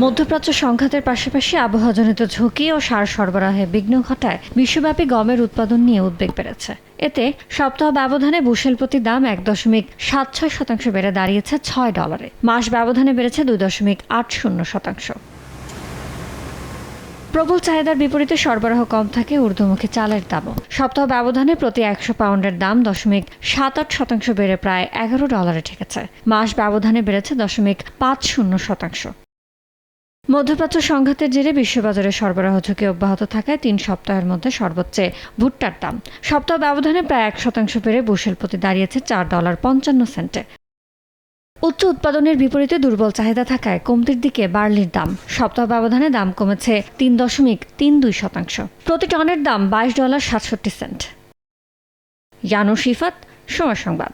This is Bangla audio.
মধ্যপ্রাচ্য সংঘাতের পাশাপাশি আবহাওয়াজনিত ঝুঁকি ও সার সরবরাহে বিঘ্ন ঘটায় বিশ্বব্যাপী গমের উৎপাদন নিয়ে উদ্বেগ বেড়েছে। এতে সপ্তাহ ব্যবধানে বুশেল প্রতি দাম ১.৭৬% বেড়ে দাঁড়িয়েছে $৬। মাস ব্যবধানে বেড়েছে ২.৮০%। প্রবল চাহিদার বিপরীতে সরবরাহ কম থাকে ঊর্ধ্বমুখী চালের দামও। সপ্তাহ ব্যবধানে প্রতি ১০০ পাউন্ডের দাম 0.৭৮% বেড়ে প্রায় $11 ঠেকেছে। মাস ব্যবধানে বেড়েছে 0.৫০%। মধ্যপ্রাচ্য সংঘাতের জেরে বিশ্ববাজারে সরবরাহ ঝুঁকি অব্যাহত থাকায় ৩ সপ্তাহের মধ্যে সর্বোচ্চ ভুট্টার দাম সপ্তাহ ব্যবধানে প্রায় ১% বেড়ে বুশেল প্রতি দাঁড়িয়েছে $৪.৫৫। উচ্চ উৎপাদনের বিপরীতে দুর্বল চাহিদা থাকায় কমতির দিকে বার্লির দাম সপ্তাহ ব্যবধানে দাম কমেছে ৩.৩২%। প্রতি টনের দাম $22.৬৭। ইয়ানুর শিফাত, সময় সংবাদ।